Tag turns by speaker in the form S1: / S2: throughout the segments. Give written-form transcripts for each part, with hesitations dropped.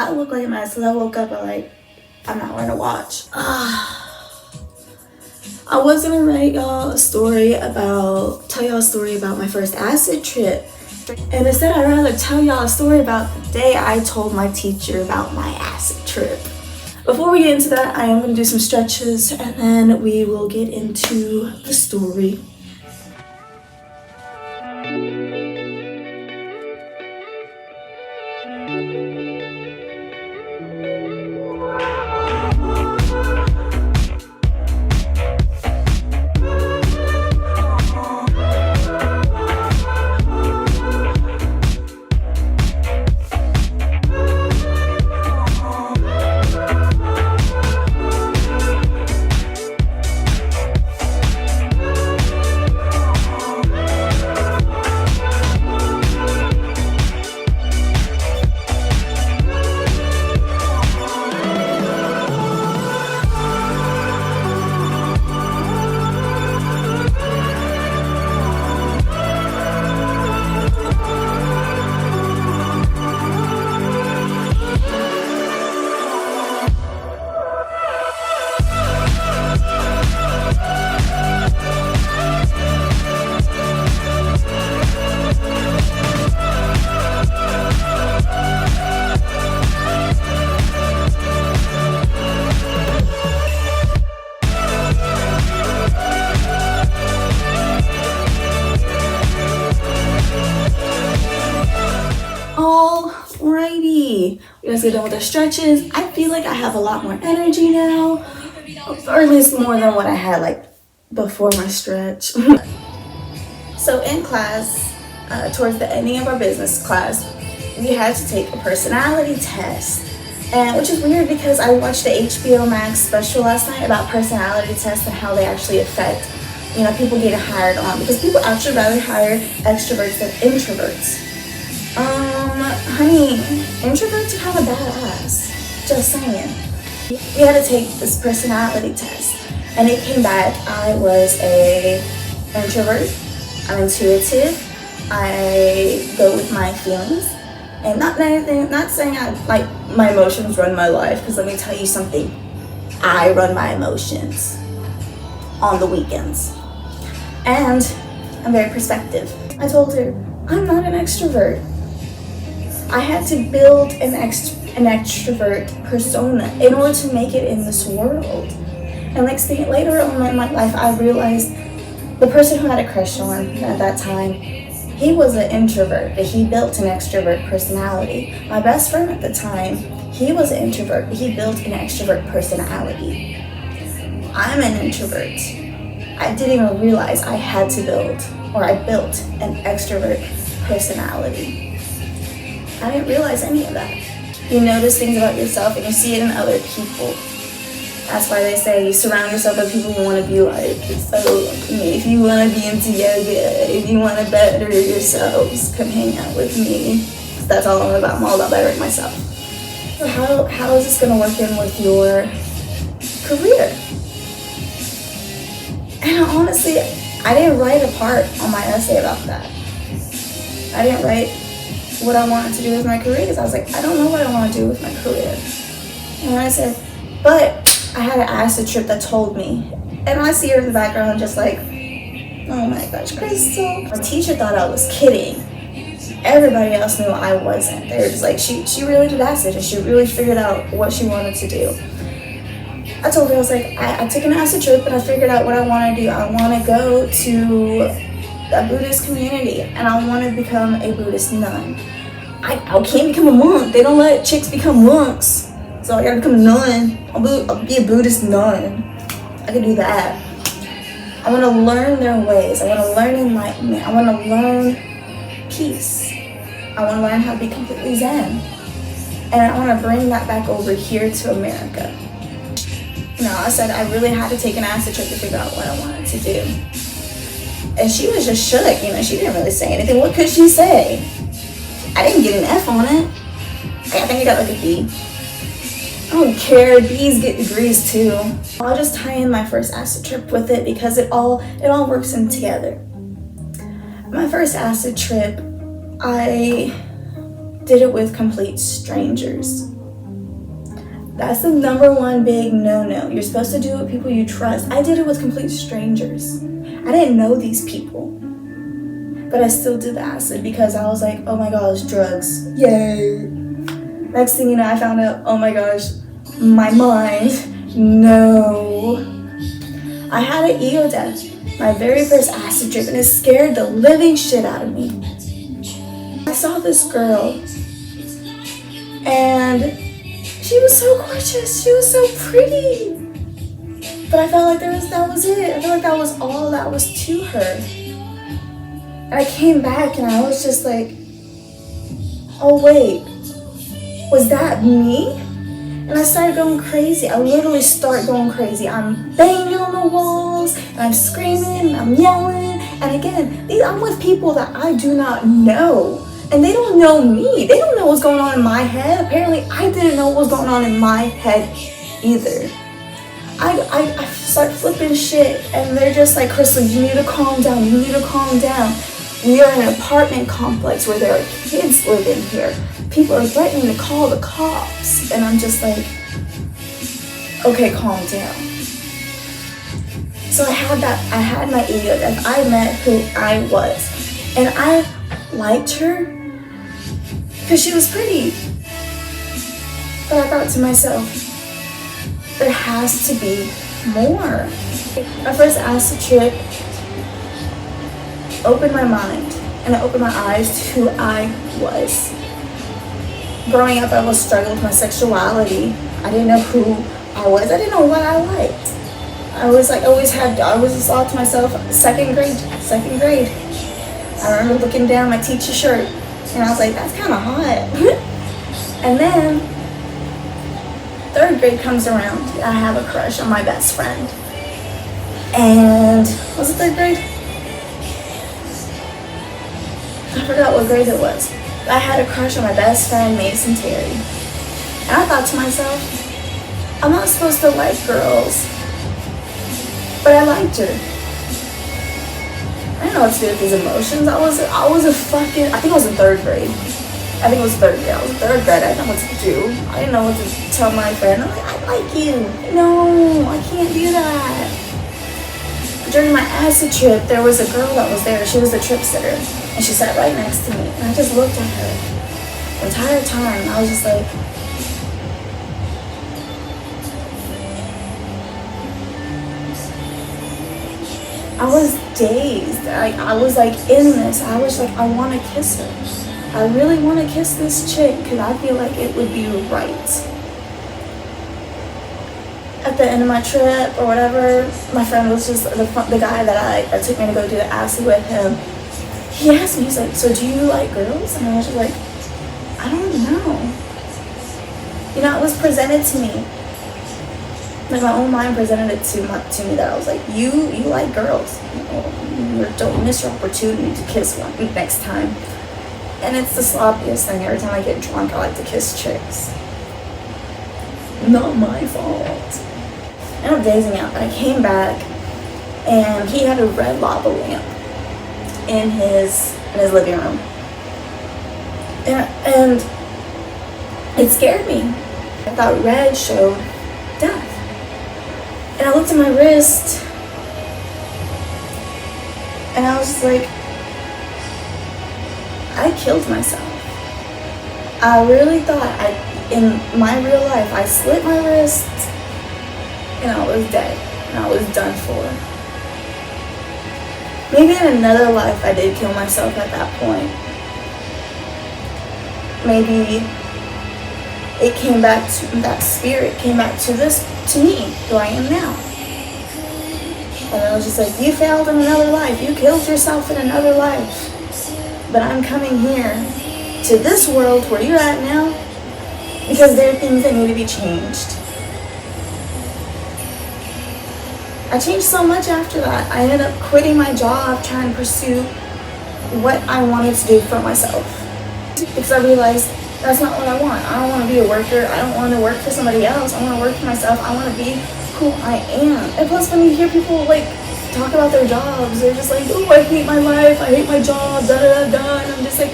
S1: I look like a mess because I woke up and I'm not wearing a watch. I was gonna write y'all a story tell y'all a story about my first acid trip. And instead, I'd rather tell y'all a story about the day I told my teacher about my acid trip. Before we get into that, I am gonna do some stretches and then we will get into the story. Alrighty, let's get done with the stretches. I feel like I have a lot more energy now, or at least more than what I had before my stretch. So in class, towards the ending of our business class, we had to take a personality test. And which is weird because I watched the HBO Max special last night about personality tests and how they actually affect, people getting hired on, because people actually rather hire extroverts than introverts. Honey, introverts are kind of badass. Just saying. We had to take this personality test, and it came back I was a introvert. I'm intuitive. I go with my feelings, and not saying my emotions run my life. Because let me tell you something, I run my emotions on the weekends, and I'm very perspective. I told her I'm not an extrovert. I had to build an extrovert persona in order to make it in this world. And later on in my life, I realized the person who I had a crush on at that time, he was an introvert, but he built an extrovert personality. My best friend at the time, he was an introvert, but he built an extrovert personality. I'm an introvert. I didn't even realize I built an extrovert personality. I didn't realize any of that. You notice things about yourself and you see it in other people. That's why they say you surround yourself with people you want to be like. So, if you want to be into yoga, if you want to better yourselves, come hang out with me. That's all I'm about. I'm all about bettering myself. So how is this going to work in with your career? And honestly, I didn't write a part on my essay about that. I didn't write what I wanted to do with my career because I was like, I don't know what I want to do with my career. And I said, but I had an acid trip that told me. And I see her in the background just like, oh my gosh, Crystal. My teacher thought I was kidding. Everybody else knew I wasn't. They were just like, she really did acid and she really figured out what she wanted to do. I told her, I was like, I took an acid trip and I figured out what I want to do. I want to go to a Buddhist community and I want to become a Buddhist nun. I can't become a monk. They don't let chicks become monks. So I gotta become a nun. I'll be a Buddhist nun. I can do that. I want to learn their ways. I want to learn enlightenment. I want to learn peace. I want to learn how to be completely zen. And I want to bring that back over here to America. I said I really had to take an acid trip to figure out what I wanted to do. And she was just shook, she didn't really say anything. What could she say? I didn't get an F on it. I think I got like a B. I don't care, B's get degrees too. I'll just tie in my first acid trip with it because it all works in together. My first acid trip, I did it with complete strangers. That's the number one big no-no. You're supposed to do it with people you trust. I did it with complete strangers. I didn't know these people. But I still did the acid because I was like, oh my gosh, drugs. Yay. Next thing you know, I found out, oh my gosh, my mind, no. I had an ego death, my very first acid trip, and it scared the living shit out of me. I saw this girl, and she was so gorgeous, she was so pretty. But I felt like that was it. I felt like that was all that was to her. And I came back and I was just like, oh wait, was that me? And I started going crazy. I literally start going crazy. I'm banging on the walls, and I'm screaming, and I'm yelling. And again, I'm with people that I do not know. And they don't know me. They don't know what's going on in my head. Apparently, I didn't know what was going on in my head either. I start flipping shit, and they're just like, Crystal, you need to calm down. You need to calm down. We are in an apartment complex where there are kids living here. People are threatening to call the cops. And I'm just like, okay, calm down. So I had my ego death. I met who I was. And I liked her because she was pretty. But I thought to myself, there has to be more. My first acid trip opened my mind and it opened my eyes to who I was. Growing up, I was struggling with my sexuality. I didn't know who I was. I didn't know what I liked. I was just thought to myself, second grade. I remember looking down my teacher's shirt and I was like, that's kind of hot. And then third grade comes around. I have a crush on my best friend. And was it third grade? I forgot what grade it was. I had a crush on my best friend, Mason Terry. And I thought to myself, I'm not supposed to like girls, but I liked her. I didn't know what to do with these emotions. I was I think I was in third grade. I was in third grade. I didn't know what to do. I didn't know what to tell my friend. I'm like, I like you. No, I can't do that. During my acid trip, there was a girl that was there. She was a trip sitter. And she sat right next to me. And I just looked at her the entire time. I was just like, I was dazed. I was like in this. I was like, I want to kiss her. I really want to kiss this chick because I feel like it would be right. At the end of my trip or whatever, my friend was just the guy that took me to go do the acid with him. He asked me, he's like, so do you like girls? And I was just like, I don't know. You know, it was presented to me. Like my own mind presented it to me that I was like, you like girls. Don't miss your opportunity to kiss one next time. And it's the sloppiest thing. Every time I get drunk, I like to kiss chicks. Not my fault. I ended up dazing out, but I came back and he had a red lava lamp in his living room. And it scared me. I thought red showed death. And I looked at my wrist and I was just like, I killed myself. I really thought in my real life, I slit my wrist and I was dead and I was done for. Maybe in another life I did kill myself at that point. Maybe it came back to, that spirit came back to me, who I am now. And I was just like, you failed in another life. You killed yourself in another life. But I'm coming here to this world where you're at now because there are things that need to be changed. I changed so much after that. I ended up quitting my job, trying to pursue what I wanted to do for myself. Because I realized that's not what I want. I don't want to be a worker. I don't want to work for somebody else. I want to work for myself. I want to be who I am. And plus, when you hear people like talk about their jobs, they're just like, oh, I hate my life. I hate my job. Da da da da. And I'm just like,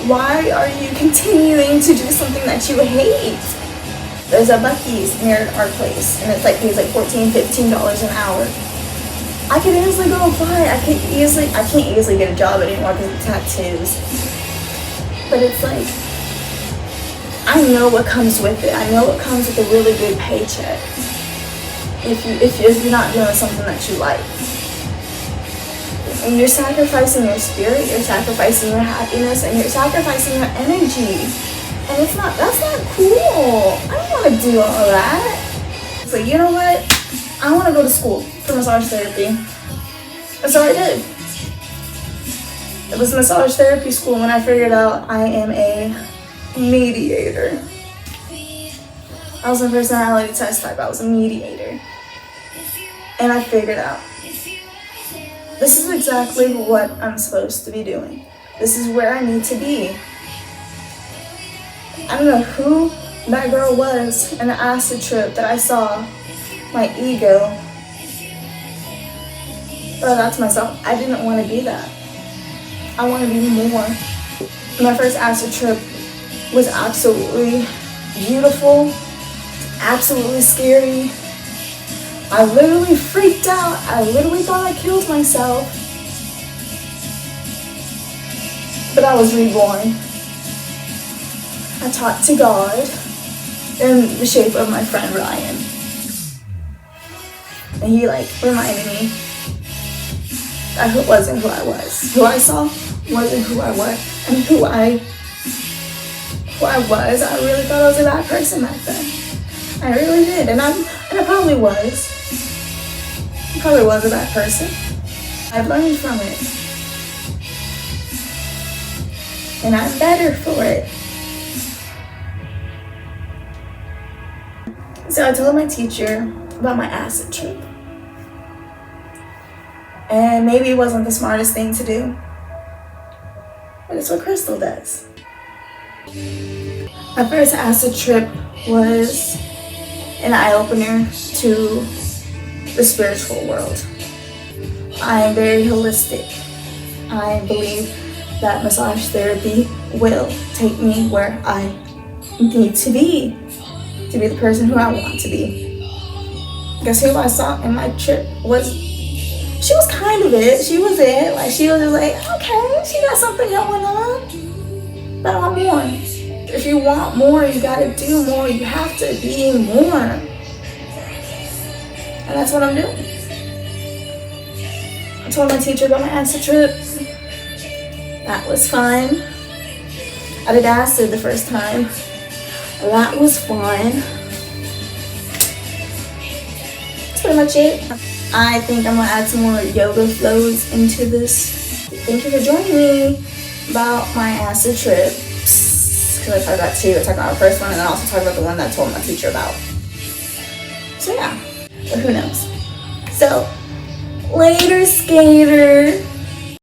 S1: why are you continuing to do something that you hate? There's a Buc-ee's near our place, and it's like pays like $14-15 an hour. I could easily go apply. I can't easily get a job anymore because of tattoos. But it's like, I know what comes with it. I know what comes with a really good paycheck. If you're not doing something that you like. And you're sacrificing your spirit, you're sacrificing your happiness, and you're sacrificing your energy. And that's not cool. I don't want to do all that. So you know what? I want to go to school for massage therapy. And so I did. It was massage therapy school when I figured out I am a mediator. I was a personality test type. I was a mediator. And I figured out this is exactly what I'm supposed to be doing. This is where I need to be. I don't know who that girl was in the acid trip that I saw my ego. But I thought to myself, I didn't want to be that. I want to be more. My first acid trip was absolutely beautiful, absolutely scary. I literally freaked out. I literally thought I killed myself. But I was reborn. I talked to God in the shape of my friend Ryan. And he reminded me that it wasn't who I was. Who I saw wasn't who I was. And who I was, I really thought I was a bad person back then. I really did. And I probably was. I probably was a bad person. I've learned from it. And I'm better for it. So I told my teacher about my acid trip. And maybe it wasn't the smartest thing to do. But it's what Crystal does. My first acid trip was an eye-opener to the spiritual world. I am very holistic. I believe that massage therapy will take me where I need to be the person who I want to be. Guess who I saw in my trip she was kind of it. She was it. She was just okay, she got something going on. But I want more. If you want more, you gotta do more. You have to be more. And that's what I'm doing. I told my teacher about my acid trip. That was fun. I did acid the first time. That was fun. That's pretty much it. I think I'm gonna add some more yoga flows into this. Thank you for joining me about my acid trip. Because I talked about two. I talked about the first one and then I also talked about the one that I told my teacher about. So yeah, but who knows. So, later, skater.